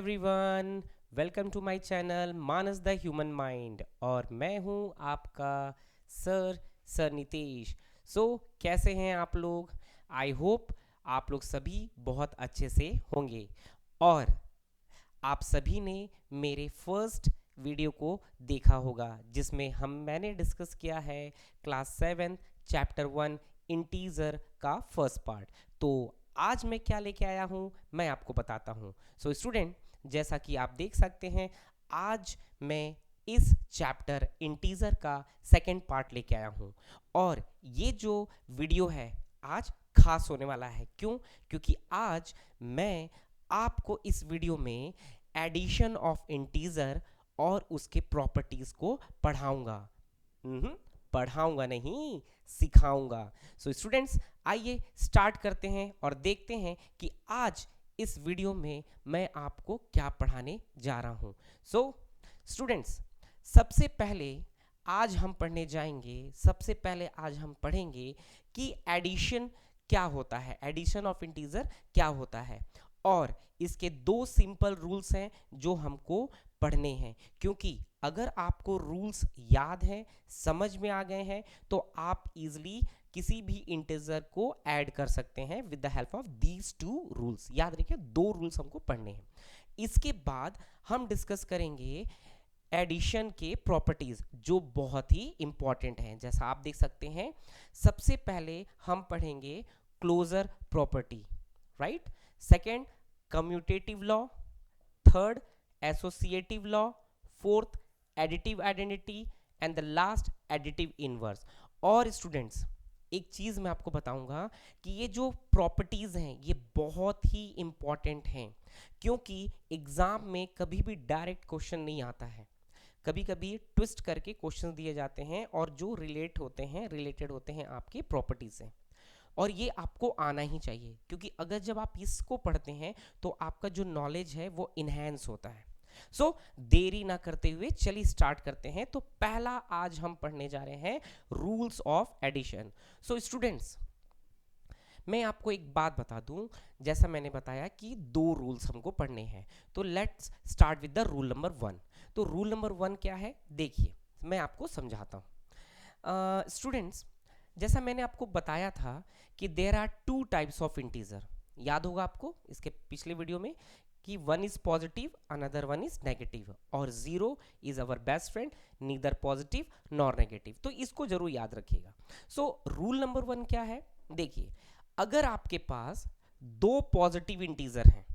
Everyone, welcome to my channel Manas the human mind. और मैं हूं आपका सर नितेश। कैसे हैं आप लोग? आई होप आप लोग सभी बहुत अच्छे से होंगे। और आप सभी ने मेरे फर्स्ट वीडियो को देखा होगा जिसमें मैंने डिस्कस किया है क्लास 7 चैप्टर 1 इंटीजर का फर्स्ट पार्ट। तो आज मैं क्या लेके आया हूँ मैं आपको बताता हूँ। स्टूडेंट, जैसा कि आप देख सकते हैं, आज मैं इस चैप्टर इंटीजर का सेकेंड पार्ट लेके आया हूँ। और ये जो वीडियो है आज खास होने वाला है। क्यों? क्योंकि आज मैं आपको इस वीडियो में एडिशन ऑफ इंटीजर और उसके प्रॉपर्टीज को पढ़ाऊंगा। पढ़ाऊंगा नहीं, सिखाऊंगा। स्टूडेंट्स, आइए स्टार्ट करते हैं और देखते हैं कि आज इस वीडियो में मैं आपको क्या पढ़ाने जा रहा हूं। स्टूडेंट्स, सबसे पहले आज हम पढ़ेंगे कि एडिशन क्या होता है, एडिशन ऑफ इंटीजर क्या होता है। और इसके दो सिंपल रूल्स हैं जो हमको पढ़ने हैं। क्योंकि अगर आपको रूल्स याद हैं, समझ में आ गए हैं, तो आप इजीली किसी भी इंटीजर को ऐड कर सकते हैं with the help of these two rules. याद रखिए, दो रूल्स हमको पढ़ने हैं। इसके बाद हम डिस्कस करेंगे एडिशन के प्रॉपर्टीज जो बहुत ही इंपॉर्टेंट हैं। जैसा आप देख सकते हैं, सबसे पहले हम पढ़ेंगे closure property, right. Second, commutative law. Third, associative law. Fourth, additive identity. And the last, additive inverse. और स्टूडेंट्स, एक चीज मैं आपको बताऊंगा कि ये जो प्रॉपर्टीज हैं ये बहुत ही इंपॉर्टेंट हैं। क्योंकि एग्जाम में कभी भी डायरेक्ट क्वेश्चन नहीं आता है, कभी कभी ट्विस्ट करके क्वेश्चन दिए जाते हैं और जो रिलेटेड होते हैं आपके प्रॉपर्टी से। और ये आपको आना ही चाहिए, क्योंकि अगर जब आप इसको पढ़ते हैं तो आपका जो नॉलेज है वो इन्हेंस होता है। देरी ना करते हुए चलिए स्टार्ट करते हैं। तो पहला आज हम पढ़ने जा रहे हैं रूल्स ऑफ एडिशन। स्टूडेंट्स, मैं आपको एक बात बता दूं, जैसा मैंने बताया कि दो रूल्स हमको पढ़ने हैं। तो let's start with the rule number 1। तो रूल नंबर 1 क्या है, देखिए मैं आपको समझाता हूँ। स्टूडेंट्स, जैसा मैंने आपको बताया था कि there are two types of integer. याद होगा आपको इसके पिछले वीडियो में कि one is positive, another one is negative, और zero is our best friend, neither positive nor negative. तो इसको जरूर याद रखिएगा। रूल नंबर 1 क्या है, देखिए, अगर आपके पास दो पॉजिटिव इंटीजर हैं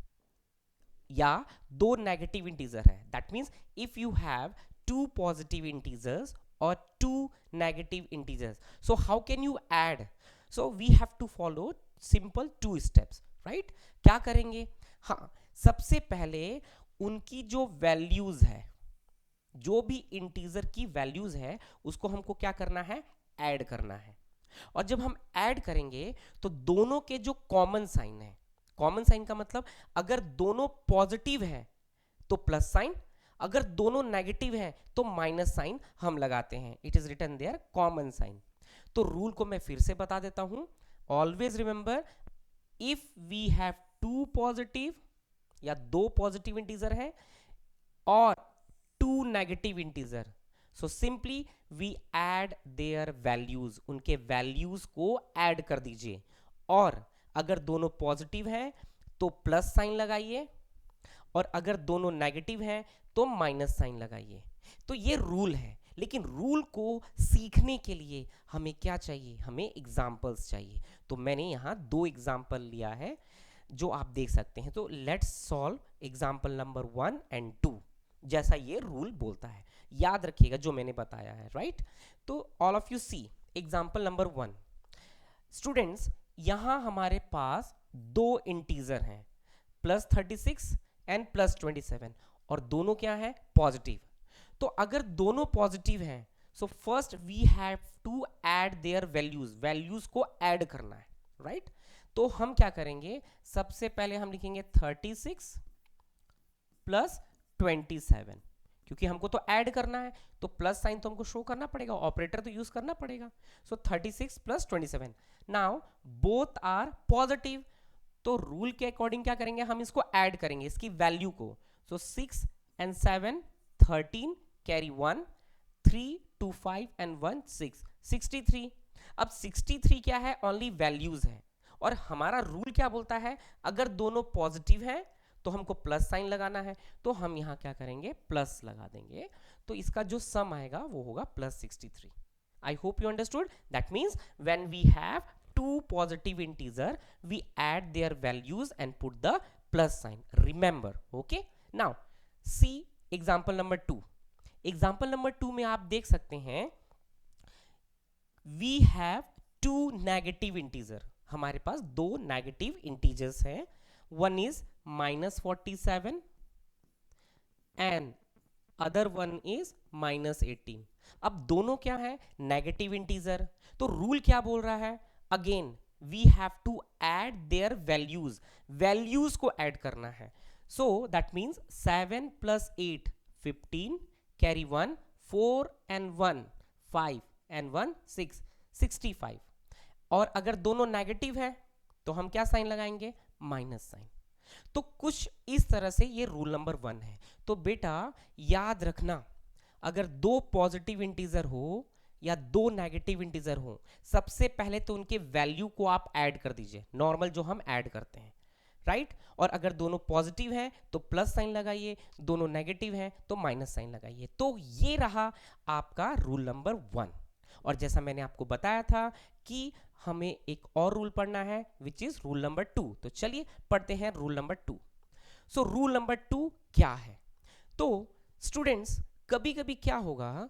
या दो नेगेटिव इंटीजर है, that means if you have two positive integers or two negative integers, so how can you add? So we have to follow simple two steps, right? क्या करेंगे? हाँ, सबसे पहले उनकी जो वैल्यूज है, जो भी इंटीजर की वैल्यूज है, उसको हमको क्या करना है, ऐड करना है। और जब हम ऐड करेंगे तो दोनों के जो कॉमन साइन है, कॉमन साइन का मतलब अगर दोनों पॉजिटिव है तो प्लस साइन, अगर दोनों नेगेटिव हैं तो माइनस साइन हम लगाते हैं। It is written there common sign. तो रूल को मैं फिर से बता देता हूं। Always remember, if we have two positive या दो पॉजिटिव इंटीजर है और two negative integer, so simply we add their values, उनके वैल्यूज को ऐड कर दीजिए। और अगर दोनों पॉजिटिव हैं तो प्लस साइन लगाइए, और अगर दोनों नेगेटिव हैं तो माइनस साइन लगाइए। तो ये रूल है, लेकिन रूल को सीखने के लिए हमें क्या चाहिए, हमें एग्जाम्पल्स चाहिए। तो मैंने यहाँ दो एग्जाम्पल लिया है जो आप देख सकते हैं। तो let's solve example number 1 and 2 जैसा ये रूल बोलता है। याद रखिएगा जो मैंने बताया है, राइट। तो all of you see example number 1। Students, यहां हमारे पास दो इंटीजर हैं, +36 एंड +27, और दोनों क्या है, पॉजिटिव। तो अगर दोनों पॉजिटिव हैं, so first we have to add their values, values को ऐड करना है, राइट। तो हम क्या करेंगे, सबसे पहले हम लिखेंगे 36 + 27, क्योंकि हमको तो ऐड करना है तो प्लस साइन तो हमको शो करना पड़ेगा, ऑपरेटर तो यूज करना पड़ेगा। सो 36 + 27, नाउ बोथ आर पॉजिटिव, तो रूल के अकॉर्डिंग क्या करेंगे, हम इसको ऐड करेंगे, इसकी वैल्यू को। सो 6 and 7 13, कैरी 1, 3 2 5 and 1 6, 63। अब 63 क्या है, ओनली वैल्यूज है, और हमारा रूल क्या बोलता है, अगर दोनों पॉजिटिव हैं तो हमको प्लस साइन लगाना है, तो हम यहाँ क्या करेंगे, प्लस लगा देंगे, तो इसका जो सम आएगा वो होगा plus 63। I hope you understood. That means when we have two positive integer, we add their values and put the plus sign. Remember, okay? Now, see example number 2. Example number 2 में आप देख सकते हैं, we have two negative integer. हमारे पास दो negative integers हैं. One is -47 and other one is -18। अब दोनों क्या है, नेगेटिव इंटीजर, तो रूल क्या बोल रहा है, again we have to add their values, values को ऐड करना है। So that means 7 + 8 15, carry 1, 4 and 1 5 and 1 6, 65। और अगर दोनों नेगेटिव है तो हम क्या साइन लगाएंगे, माइनस साइन। तो कुछ इस तरह से ये रूल नंबर 1 है। तो बेटा याद रखना, अगर दो पॉजिटिव इंटीजर हो या दो नेगेटिव इंटीजर हो, सबसे पहले तो उनके वैल्यू को आप ऐड कर दीजिए, नॉर्मल जो हम ऐड करते हैं, राइट। और अगर दोनों पॉजिटिव हैं तो प्लस साइन लगाइए, दोनों नेगेटिव हैं तो माइनस साइन लगाइए। तो ये रहा आपका रूल नंबर 1। और जैसा मैंने आपको बताया था कि हमें एक और रूल पढ़ना है, विच इज रूल नंबर 2। तो चलिए पढ़ते हैं rule number 2। So rule number 2 क्या है, तो स्टूडेंट्स कभी कभी क्या होगा,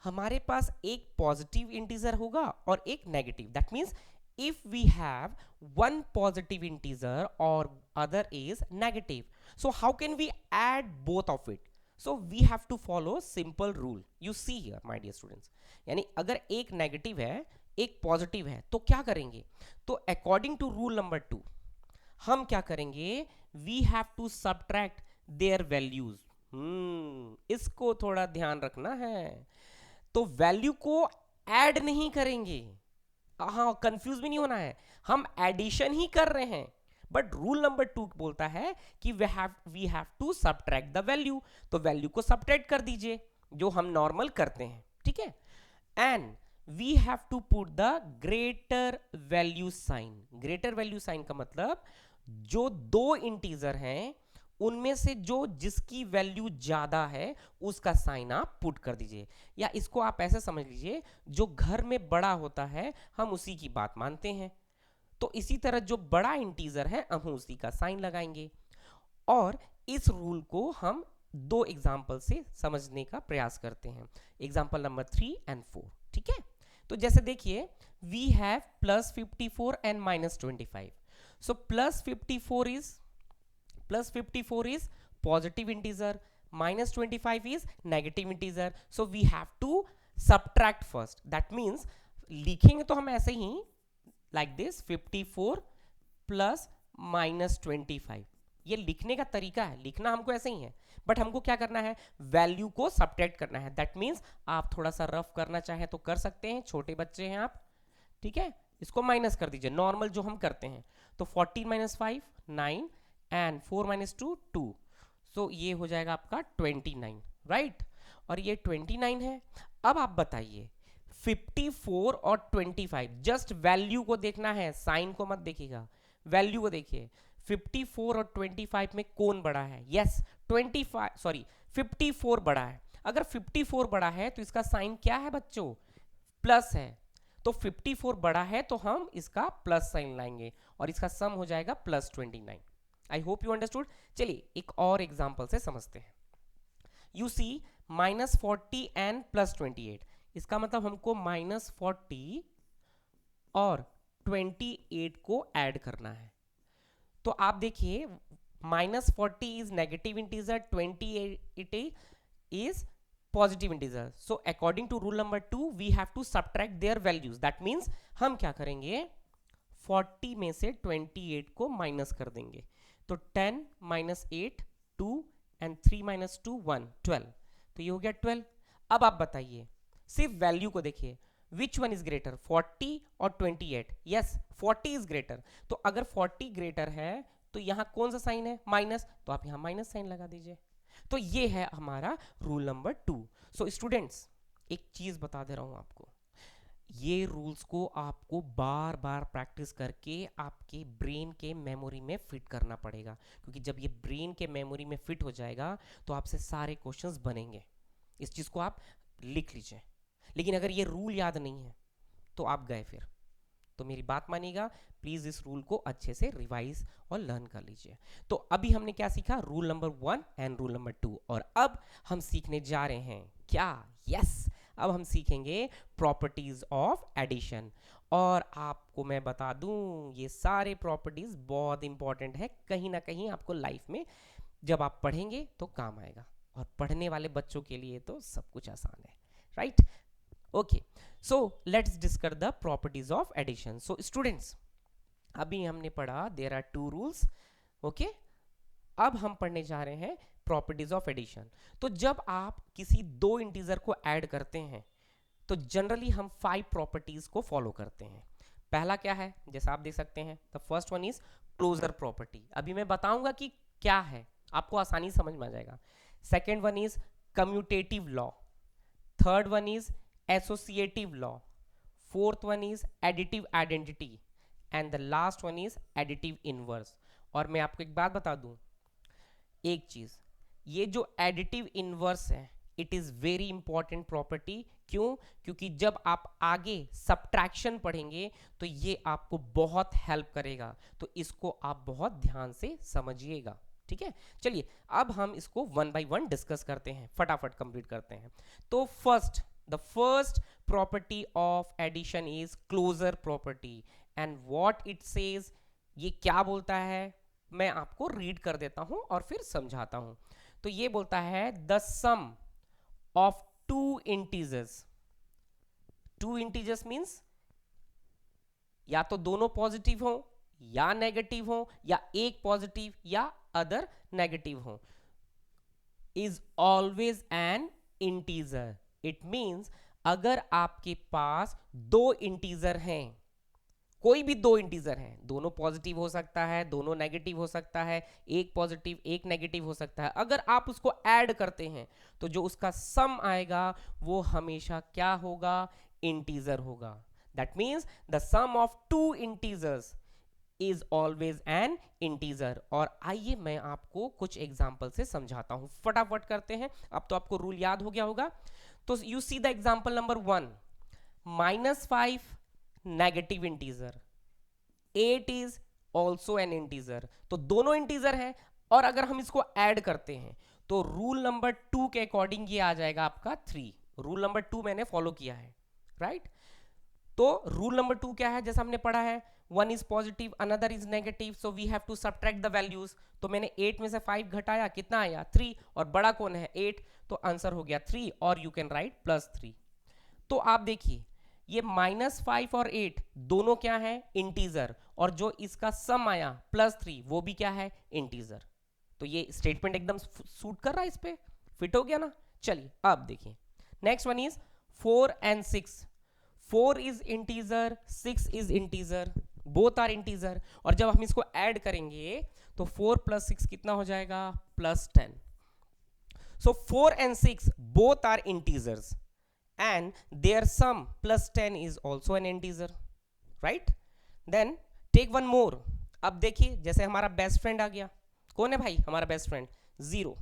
हमारे पास एक पॉजिटिव इंटीजर होगा और एक negative. That means if we have one positive integer or other is negative, so how can we add both of it? So we have to follow simple rule. You see here my dear students, यानी अगर एक negative है एक positive है तो क्या करेंगे, तो अकॉर्डिंग टू रूल नंबर 2 हम क्या करेंगे, we have to subtract their values. इसको थोड़ा ध्यान रखना है, तो वैल्यू को ऐड नहीं करेंगे, हाँ कंफ्यूज भी नहीं होना है, हम एडिशन ही कर रहे हैं, बट रूल नंबर 2 बोलता है कि we have to subtract the value, तो वैल्यू को सब्ट्रैक्ट कर दीजिए जो हम नॉर्मल करते हैं, ठीक है। And we have to put the greater value sign. Greater value sign का मतलब जो दो इंटीजर हैं उनमें से जो जिसकी वैल्यू ज्यादा है उसका साइन आप पुट कर दीजिए, या इसको आप ऐसे समझ लीजिए, जो घर में बड़ा होता है हम उसी की बात मानते हैं, तो इसी तरह जो बड़ा इंटीजर है हम उसी का साइन लगाएंगे। और इस रूल को हम दो एग्जाम्पल से समझने का प्रयास करते हैं, एग्जाम्पल नंबर 3 and 4, ठीक है। तो जैसे देखिए, we have +54 and -25, so +54 is positive integer, -25 is negative integer, so we have to subtract first. That means लिखेंगे तो हम ऐसे ही like this 54 plus -25, ये लिखने का तरीका है, लिखना हमको ऐसे ही है, बट हमको क्या करना है, वैल्यू को सब्ट्रैक्ट करना है। दैट मीन्स आप थोड़ा सा रफ करना चाहें तो कर सकते हैं, छोटे बच्चे हैं आप, ठीक है। इसको माइनस कर दीजिए नॉर्मल जो हम करते हैं, तो 14 - 5 9 एंड 4 - 2 2, सो ये हो जाएगा आपका 29, राइट। और ये 29 है। अब आप बताइए 54 और 25, जस्ट वैल्यू को देखना है, साइन को मत देखिएगा, वैल्यू को देखिए। 54 और 25 में कौन बड़ा है, यस 54 बड़ा है। अगर 54 बड़ा है तो इसका साइन क्या है बच्चों, प्लस है, तो 54 बड़ा है तो हम इसका प्लस साइन लाएंगे और इसका सम हो जाएगा +29। I hope you understood. चलिए एक और एग्जांपल से समझते हैं। यू सी -40 एंड +28, इसका मतलब हमको -40 और 28 को ऐड करना है। तो आप देखिए -40 is negative integer, 28 is positive integer, so according to rule number 2 we have to subtract their values. That means हम क्या करेंगे, 40 में से 28 को माइनस कर देंगे, तो 10 - 8 2 एंड 3 - 2 1 12, तो ये हो गया 12। अब आप बताइए, सिर्फ वैल्यू को देखिए, विच वन इज ग्रेटर, 40 और 28, यस 40 इज ग्रेटर। तो अगर 40 ग्रेटर है तो यहाँ कौन सा साइन है, माइनस, तो आप यहाँ माइनस साइन लगा दीजिए। तो ये है हमारा रूल नंबर 2। सो स्टूडेंट्स, एक चीज बता दे रहा हूं आपको, ये रूल्स को आपको बार बार प्रैक्टिस करके आपके ब्रेन के मेमोरी में फिट करना पड़ेगा, क्योंकि जब ये ब्रेन के मेमोरी में फिट हो जाएगा तो आपसे सारे क्वेश्चंस बनेंगे। इस चीज़ को आप लिख लीजिए। लेकिन अगर ये रूल याद नहीं है तो आप गए फिर। तो मेरी बात मानिएगा, प्लीज इस रूल को अच्छे से रिवाइज और लर्न कर लीजिए। तो अभी हमने क्या सीखा, rule number 1 and rule number 2, और अब हम सीखने जा रहे हैं क्या, यस, अब हम सीखेंगे प्रॉपर्टीज ऑफ एडिशन। और आपको मैं बता दूं, ये सारे प्रॉपर्टीज बहुत इंपॉर्टेंट है, कहीं ना कहीं आपको लाइफ में जब आप पढ़ेंगे तो काम आएगा, और पढ़ने वाले बच्चों के लिए तो सब कुछ आसान है, right? Okay, so let's discuss the properties of addition. So students, अभी हमने पढ़ा देयर आर 2 रूल्स, ओके। अब हम पढ़ने जा रहे हैं प्रॉपर्टीज ऑफ एडिशन। तो जब आप किसी दो इंटीजर को ऐड करते हैं तो जनरली हम 5 प्रॉपर्टीज को फॉलो करते हैं। पहला क्या है, जैसा आप देख सकते हैं, the first one is closure property. अभी मैं बताऊंगा कि क्या है, आपको आसानी समझ में आ जाएगा। Second one is commutative law, third one is associative law, fourth one is additive identity, and the last one is additive inverse. और मैं आपको एक बात बता दूं, एक चीज, ये जो एडिटिव इनवर्स है, it is very important property. क्यों? क्योंकि जब आप आगे सब्ट्रैक्शन पढ़ेंगे तो ये आपको बहुत हेल्प करेगा, तो इसको आप बहुत ध्यान से समझिएगा, ठीक है? चलिए अब हम इसको 1 बाय 1 डिस्कस करते हैं, फटाफट कंप्लीट करते हैं। तो the first property of addition is closure property, and what it says, ये क्या बोलता है मैं आपको रीड कर देता हूं और फिर समझाता हूं। तो ये बोलता है the sum of two integers means या तो दोनों पॉजिटिव हो या नेगेटिव हो, या एक पॉजिटिव या अदर नेगेटिव हो, is always an integer. It means अगर आपके पास दो इंटीजर हैं, कोई भी दो इंटीजर हैं, दोनों पॉजिटिव हो सकता है, दोनों नेगेटिव हो सकता है, एक पॉजिटिव एक नेगेटिव हो सकता है, अगर आप उसको ऐड करते हैं तो जो उसका सम आएगा वो हमेशा क्या होगा, इंटीजर होगा। That means the sum of two integers is always an integer. और आइए मैं आपको कुछ एग्जाम्पल से समझाता हूं, फटाफट करते हैं। अब तो आपको रूल याद हो गया होगा। तो you see the example number 1, -5 negative integer, 8 is also an integer. तो दोनों इंटीजर है, और अगर हम इसको ऐड करते हैं तो रूल नंबर 2 के अकॉर्डिंग ये आ जाएगा आपका 3। रूल नंबर 2 मैंने फॉलो किया है, राइट? तो रूल नंबर 2 क्या है, जैसा हमने पढ़ा है, 1 is positive another is negative, so we have to subtract the values. तो मैंने 8 में से 5 घटाया, कितना आया 3, और बड़ा कौन है 8, तो आंसर हो गया 3, और यू कैन राइट +3। तो आप देखिए ये -5 और 8 दोनों क्या है, इंटीजर, और जो इसका सम आया +3 वो भी क्या है, इंटीजर। तो ये स्टेटमेंट एकदम सूट कर रहा है, इस पे फिट हो गया ना। चलिए अब देखिए next one is 4 and 6। 4 is integer, 6 is integer, both are integer, और जब हम इसको ऐड करेंगे तो 4 + 6 कितना हो जाएगा, +10। सो 4 and 6 both are integers and their sum +10 is also an integer, right? Then take one more। अब देखिए जैसे हमारा बेस्ट फ्रेंड आ गया, कौन है भाई हमारा बेस्ट फ्रेंड, 0।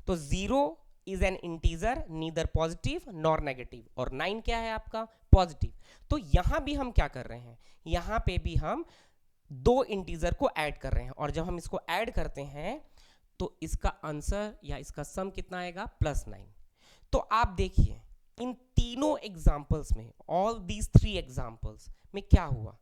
तो 0 is an integer, neither positive nor negative, और 9 क्या है आपका, पॉजिटिव। तो यहां भी हम क्या कर रहे हैं, यहां पे भी हम दो इंटीजर को ऐड कर रहे हैं, और जब हम इसको ऐड करते हैं तो इसका आंसर या इसका सम कितना आएगा, +9। तो आप देखिए इन तीनों एग्जाम्पल्स में, ऑल दीज 3 एग्जाम्पल्स में क्या हुआ,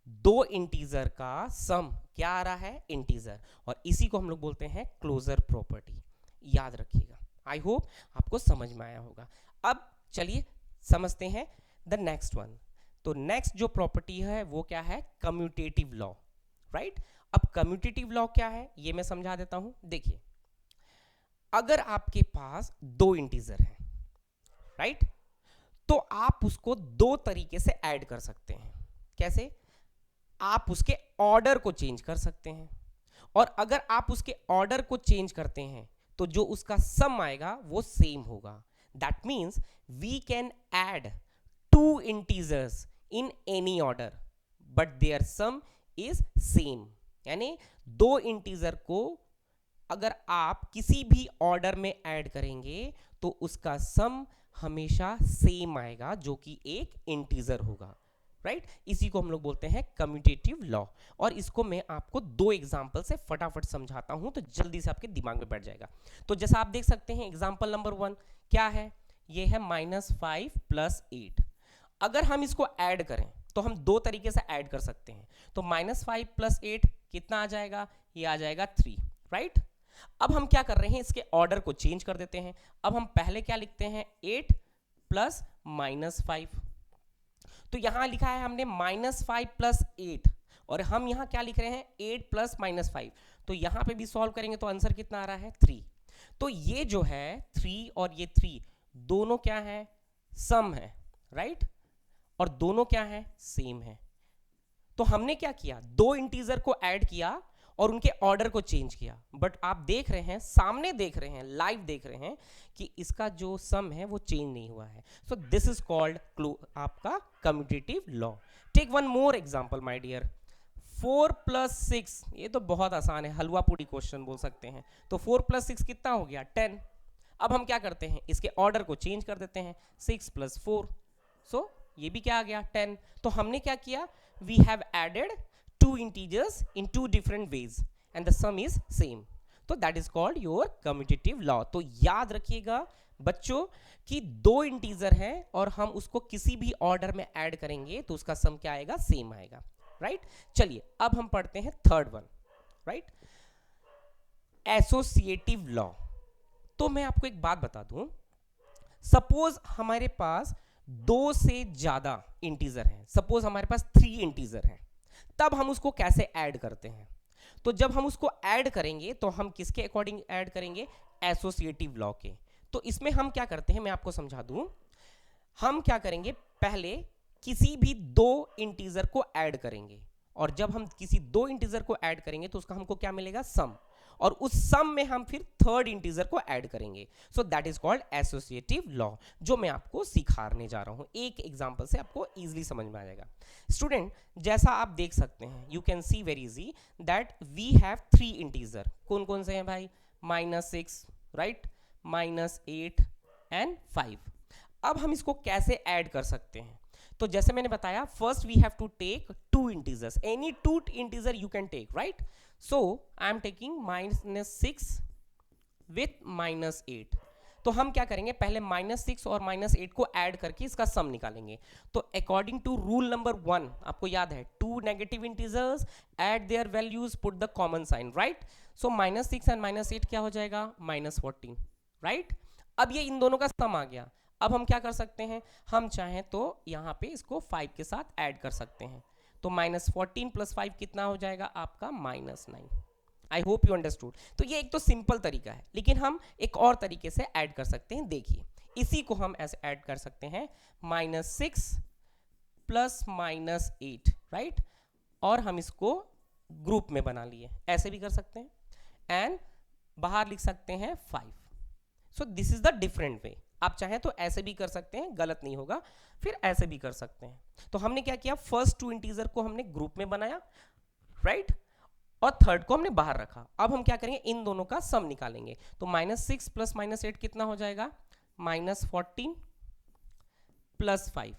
दो इंटीजर का सम क्या आ रहा है, इंटीजर, और इसी को हम लोग बोलते हैं क्लोजर प्रॉपर्टी। याद रखिएगा, आई होप आपको समझ में आया होगा। अब चलिए समझते हैं द नेक्स्ट वन। तो नेक्स्ट जो प्रॉपर्टी है वो क्या है, कम्यूटेटिव लॉ, राइट? अब कम्यूटेटिव लॉ क्या है ये मैं समझा देता हूं। देखिए अगर आपके पास दो इंटीजर हैं, राइट, तो आप उसको दो तरीके से ऐड कर सकते हैं। कैसे? आप उसके ऑर्डर को चेंज कर सकते हैं, और अगर आप उसके ऑर्डर को चेंज करते हैं तो जो उसका सम आएगा वो सेम होगा। That means we can add two integers in any order but their sum is same. यानी दो इंटीजर को अगर आप किसी भी ऑर्डर में ऐड करेंगे तो उसका सम हमेशा सेम आएगा, जो कि एक इंटीजर होगा, राइट इसी को हम लोग बोलते हैं कम्यूटेटिव लॉ। और इसको मैं आपको दो एग्जांपल से फटाफट समझाता हूं तो जल्दी से आपके दिमाग में बैठ जाएगा। तो जैसा आप देख सकते हैं एग्जांपल नंबर 1 क्या है, ये है -5 + 8। अगर हम इसको ऐड करें तो हम दो तरीके से ऐड कर सकते हैं। तो -5 + 8 कितना आ जाएगा, ये आ जाएगा 3, राइट। अब हम क्या कर रहे हैं, इसके ऑर्डर को चेंज कर देते हैं। अब हम पहले क्या लिखते हैं, 8 + -5। तो यहां लिखा है हमने -5 + 8 और हम यहां क्या लिख रहे हैं, 8 + -5। तो यहां पे भी सॉल्व करेंगे तो आंसर कितना आ रहा है, 3। तो ये जो है 3 और ये 3 दोनों क्या है, सम है, राइट, और दोनों क्या है, सेम है। तो हमने क्या किया, दो इंटीजर को ऐड किया और उनके ऑर्डर को चेंज किया। बट आप देख रहे हैं, सामने देख रहे हैं, लाइव देख रहे हैं कि इसका जो सम है वो चेंज नहीं हुआ है। सो दिस इज कॉल्ड आपका commutative law. Take one more example my dear, 4 + 6। ये तो बहुत आसान है, हलवा पूरी क्वेश्चन बोल सकते हैं। तो 4 + 6 कितना हो गया, 10। अब हम क्या करते हैं, इसके ऑर्डर को चेंज कर देते हैं, 6 + 4। सो ये भी क्या आ गया, 10। तो हमने क्या किया, we have added two integers in two different ways and the sum is same. तो that is called your commutative law. तो याद रखिएगा बच्चों कि दो इंटीजर हैं और हम उसको किसी भी ऑर्डर में ऐड करेंगे तो उसका सम क्या आएगा, सेम आएगा, राइट। चलिए अब हम पढ़ते हैं third one, right, associative law. तो मैं आपको एक बात बता दूं, सपोज हमारे पास दो से ज्यादा इंटीजर हैं, सपोज हमारे पास 3 इंटीजर हैं, तब हम उसको कैसे ऐड करते हैं। तो जब हम उसको ऐड करेंगे तो हम किसके अकॉर्डिंग ऐड करेंगे, एसोसिएटिव लॉ के। तो इसमें हम क्या करते हैं, मैं आपको समझा दूं। हम क्या करेंगे, पहले किसी भी दो इंटीजर को ऐड करेंगे और जब हम किसी दो इंटीजर को ऐड करेंगे तो उसका हमको क्या मिलेगा, सम, और उस सम में हम फिर थर्ड इंटीजर को ऐड करेंगे। So that is called associative law, जो मैं आपको सिखाने जा रहा हूं। एक एग्जांपल से आपको इजीली समझ में आ जाएगा। स्टूडेंट जैसा आप देख सकते हैं, you can see very easy that we have 3 integer. कौन कौन से हैं भाई, -6, राइट, -8 एंड 5। अब हम इसको कैसे ऐड कर सकते हैं, तो जैसे मैंने बताया, first we have to take 2 integers, any 2 integer you can take, right. So I am taking -6 with -8। तो हम क्या करेंगे, पहले -6 और -8 को ऐड करके इसका सम निकालेंगे। तो अकॉर्डिंग टू रूल नंबर 1, आपको याद है, 2 negative integers add their values put the common sign, right. So -6 and -8 क्या हो जाएगा, -14, राइट। अब ये इन दोनों का सम आ गया। अब हम क्या कर सकते हैं, हम चाहें तो यहाँ पे इसको 5 के साथ ऐड कर सकते हैं। तो -14 + 5 कितना हो जाएगा आपका, -9। I hope you understood. तो ये एक तो सिंपल तरीका है, लेकिन हम एक और तरीके से ऐड कर सकते हैं। देखिए इसी को हम ऐसे ऐड कर सकते हैं, -6 + -8, राइट, और हम इसको ग्रुप में बना लिए, ऐसे भी कर सकते हैं, एंड बाहर लिख सकते हैं 5। सो this is the different way. आप चाहें तो ऐसे भी कर सकते हैं, गलत नहीं होगा, फिर ऐसे भी कर सकते हैं। तो हमने क्या किया, फर्स्ट 2 इंटीजर को हमने ग्रुप में बनाया, राइट, और थर्ड को हमने बाहर रखा। अब हम क्या करेंगे, इन दोनों का सम निकालेंगे। तो -6 + -8 कितना हो जाएगा, -14 + 5,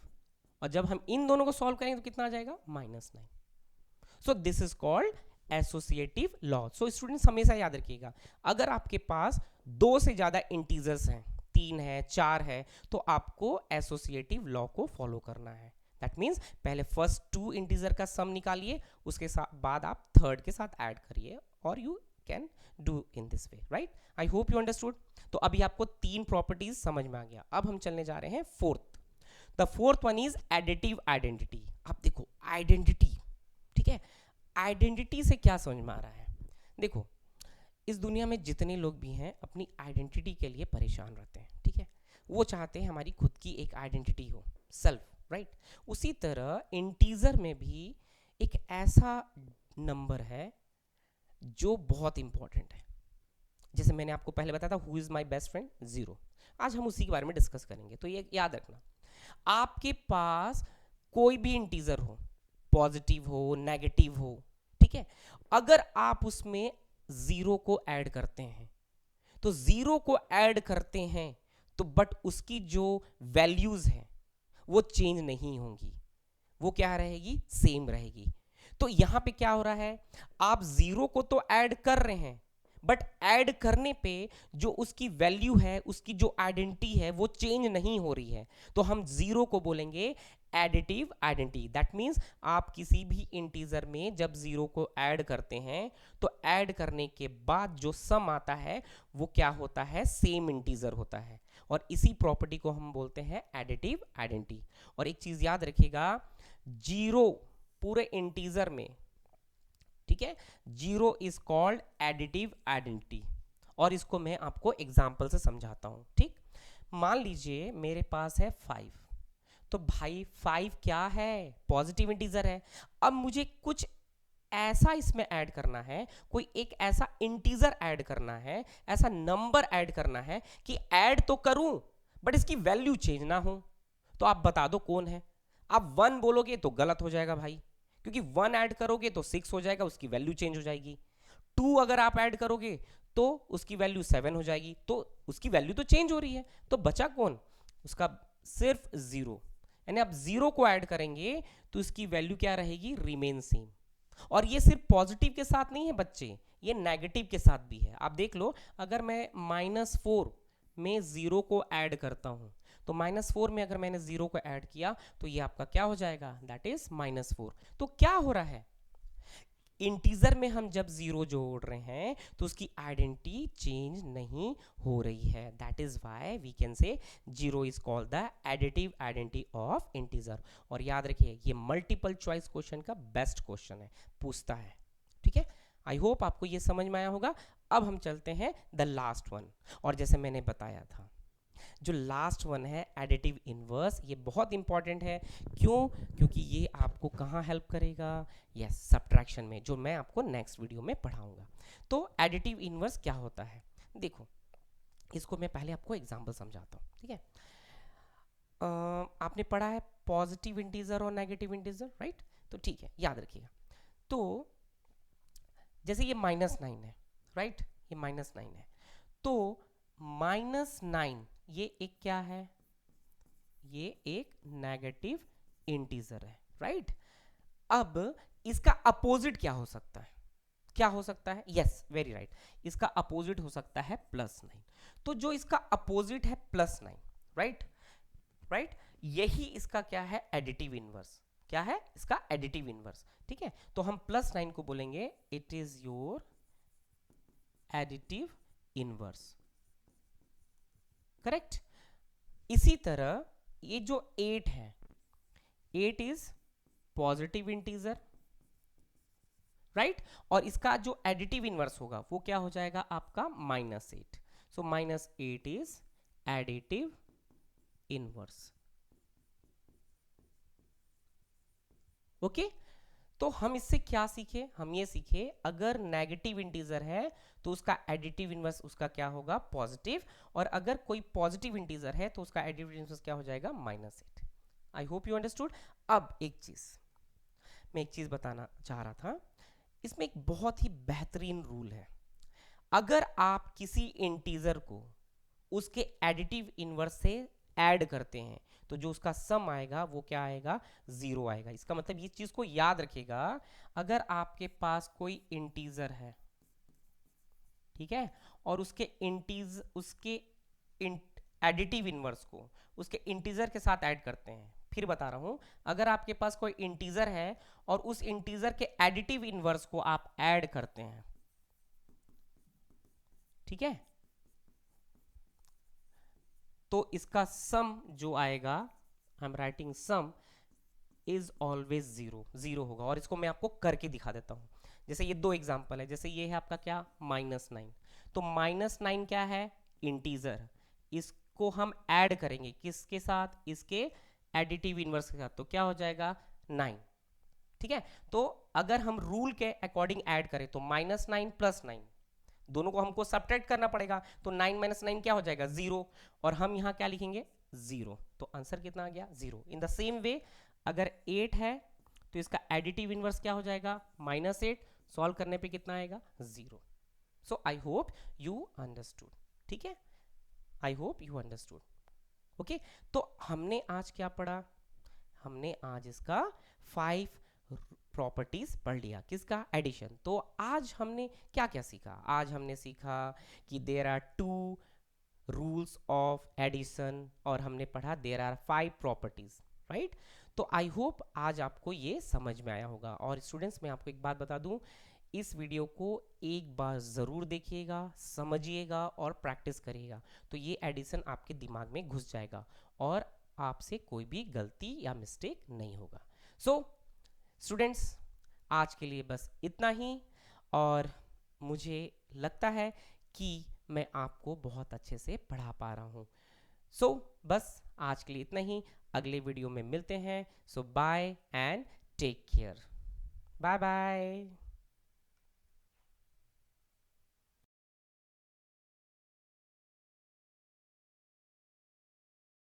और जब हम इन दोनों को सॉल्व करेंगे तो कितना आ जाएगा, -9। सो this is called associative law. So students हमेशा याद रखिएगा, अगर आपके पास 2 से ज्यादा इंटीजर्स हैं, 3 है, 4 है, तो आपको एसोसिएटिव लॉ को फॉलो करना है। दैट मीन्स पहले फर्स्ट 2 इंटीजर का सम निकालिए, उसके बाद आप थर्ड के साथ ऐड करिए, और you can do in this way, right. I hope you understood. तो अभी आपको 3 प्रॉपर्टीज समझ में आ गया। अब हम चलने जा रहे हैं fourth. The fourth one is additive identity. आप देखो आइडेंटिटी, ठीक है, आइडेंटिटी से क्या समझ में आ रहा है। देखो इस दुनिया में जितने लोग भी हैं अपनी आइडेंटिटी के लिए परेशान रहते हैं, ठीक है, वो चाहते हैं हमारी खुद की एक आइडेंटिटी हो, सेल्फ, राइट। उसी तरह इंटीजर में भी एक ऐसा नंबर है जो बहुत इंपॉर्टेंट है, जैसे मैंने आपको पहले बताया था who is my best friend, 0। आज हम उसी के बारे में डिस्कस करेंगे, तो ये याद रखना। आपके पास कोई भी इंटीजर हो, पॉजिटिव हो नेगेटिव हो, ठीक है, अगर आप उसमें 0 को ऐड करते हैं, तो 0 को ऐड करते हैं तो बट उसकी जो वैल्यूज हैं वो चेंज नहीं होंगी, वो क्या रहेगी, सेम रहेगी। तो यहां पे क्या हो रहा है, आप 0 को तो ऐड कर रहे हैं, बट ऐड करने पे जो उसकी वैल्यू है, उसकी जो आइडेंटिटी है वो चेंज नहीं हो रही है, तो हम 0 को बोलेंगे एडिटिव आइडेंटिटी। दैट मीन्स आप किसी भी इंटीजर में जब 0 को ऐड करते हैं तो ऐड करने के बाद जो सम आता है वो क्या होता है, सेम इंटीजर होता है, और इसी प्रॉपर्टी को हम बोलते हैं एडिटिव आइडेंटिटी। और एक चीज याद रखिएगा, 0 पूरे इंटीजर में, ठीक है, 0 इज कॉल्ड एडिटिव आइडेंटिटी, और इसको मैं आपको एग्जांपल से समझाता हूं। ठीक, मान लीजिए मेरे पास है 5, तो भाई 5 क्या है, पॉजिटिव इंटीजर है। अब मुझे कुछ ऐसा इसमें ऐड करना है, कोई एक ऐसा इंटीजर ऐड करना है, ऐसा नंबर ऐड करना है कि ऐड तो करूं बट इसकी वैल्यू चेंज ना हो। तो आप बता दो कौन है। आप 1 बोलोगे तो गलत हो जाएगा भाई, क्योंकि 1 ऐड करोगे तो 6 हो जाएगा, उसकी वैल्यू चेंज हो जाएगी। 2 अगर आप ऐड करोगे तो उसकी वैल्यू 7 हो जाएगी, तो उसकी वैल्यू तो चेंज हो रही है, तो बचा कौन, उसका सिर्फ 0। यानी आप 0 को ऐड करेंगे तो इसकी वैल्यू क्या रहेगी, रिमेन सेम। और ये सिर्फ पॉजिटिव के साथ नहीं है बच्चे, ये नेगेटिव के साथ भी है। आप देख लो, अगर मैं -4 में 0 को ऐड करता हूं, तो -4 में अगर मैंने 0 को ऐड किया तो ये आपका क्या हो जाएगा, दैट इज -4। तो क्या हो रहा है, इंटीजर में हम जब 0 जोड़ रहे हैं तो उसकी आइडेंटिटी चेंज नहीं हो रही है। That is why we can say 0 is called the additive identity of integer. और याद रखिए ये मल्टीपल चॉइस क्वेश्चन का बेस्ट क्वेश्चन है, पूछता है। ठीक है, आई होप आपको ये समझ में आया होगा। अब हम चलते हैं द लास्ट वन, और जैसे मैंने बताया था जो लास्ट वन है एडिटिव इनवर्स, ये बहुत इंपॉर्टेंट है। क्यों, क्योंकि ये आपको कहाँ हेल्प करेगा, यस सब्ट्रैक्शन में, जो मैं आपको नेक्स्ट वीडियो में पढ़ाऊंगा। तो एडिटिव इनवर्स क्या होता है, देखो इसको मैं पहले आपको एग्जांपल समझाता हूँ। ठीक है, आपने पढ़ा है पॉजिटिव इंटीजर और नेगेटिव इंटीजर, राइट? तो ठीक है, याद रखिएगा। तो जैसे ये -9 है, राइट, ये -9 है, तो -9 ये एक क्या है, ये एक नेगेटिव इंटीजर है, राइट? अब इसका अपोजिट क्या हो सकता है, क्या हो सकता है, यस वेरी राइट, इसका अपोजिट हो सकता है +9। तो जो इसका अपोजिट है +9, राइट, राइट, यही इसका क्या है, एडिटिव इनवर्स। क्या है इसका एडिटिव इनवर्स। ठीक है, तो हम +9 को बोलेंगे it is your additive inverse, correct. इसी तरह ये जो 8 है, 8 इज पॉजिटिव इंटीजर, राइट, और इसका जो एडिटिव इनवर्स होगा वो क्या हो जाएगा आपका -8। सो -8 इज एडिटिव इनवर्स। ओके, तो हम इससे क्या सीखे, हम ये सीखे अगर नेगेटिव इंटीजर है तो उसका एडिटिव इनवर्स उसका क्या होगा, पॉजिटिव, और अगर कोई पॉजिटिव इंटीजर है तो उसका एडिटिव इनवर्स क्या हो जाएगा, -8। I hope you understood. अब एक चीज मैं एक चीज बताना चाह रहा था, इसमें एक बहुत ही बेहतरीन रूल है। अगर आप किसी इंटीजर को उसके एडिटिव इनवर्स से ऐड करते हैं तो जो उसका सम आएगा वो क्या आएगा, 0 आएगा। इसका मतलब ये चीज को याद रखिएगा, अगर आपके पास कोई इंटीजर है, ठीक है, और उसके एडिटिव इनवर्स को उसके इंटीजर के साथ ऐड करते हैं, फिर बता रहा हूं, अगर आपके पास कोई इंटीजर है और उस इंटीजर के एडिटिव इनवर्स को आप ऐड करते हैं, ठीक है, तो इसका सम जो आएगा, I am writing some is always 0 होगा। और इसको मैं आपको करके दिखा देता हूं। जैसे ये 2 एग्जांपल है, जैसे ये है आपका क्या, -9, तो -9 क्या है, इंटीजर, इसको हम ऐड करेंगे किसके साथ, इसके एडिटिव इनवर्स के साथ, तो क्या हो जाएगा 9। ठीक है, तो अगर हम रूल के अकॉर्डिंग ऐड करें तो -9 + 9 दोनों को हमको सब्ट्रैक्ट करना पड़ेगा, तो 9 माइनस 9 क्या हो जाएगा 0, और हम यहाँ क्या लिखेंगे 0, तो आंसर कितना आ गया 0। इन द सेम वे अगर 8 है तो इसका एडिटिव इनवर्स क्या हो जाएगा -8, सॉल्व करने पे कितना आएगा 0। सो आई होप यू अंडरस्टूड, ठीक है, I hope you understood. Okay, तो हमने आज क्या पढ़ा, हमने आज इसका 5 प्रॉपर्टीज पढ़ लिया, किसका, एडिशन। तो आज हमने क्या क्या सीखा, आज हमने सीखा कि there are 2 rules of addition, और हमने पढ़ा देयर आर 5 प्रॉपर्टीज, राइट। तो आई होप आज आपको ये समझ में आया होगा। और स्टूडेंट्स मैं आपको एक बात बता दूं, इस वीडियो को एक बार ज़रूर देखिएगा, समझिएगा और प्रैक्टिस करिएगा, तो ये एडिशन आपके दिमाग में घुस जाएगा और आपसे कोई भी गलती या मिस्टेक नहीं होगा। सो स्टूडेंट्स आज के लिए बस इतना ही, और मुझे लगता है कि मैं आपको बहुत अच्छे से पढ़ा पा रहा हूँ। सो बस आज के लिए इतना ही, अगले वीडियो में मिलते हैं। So bye and take care, bye bye.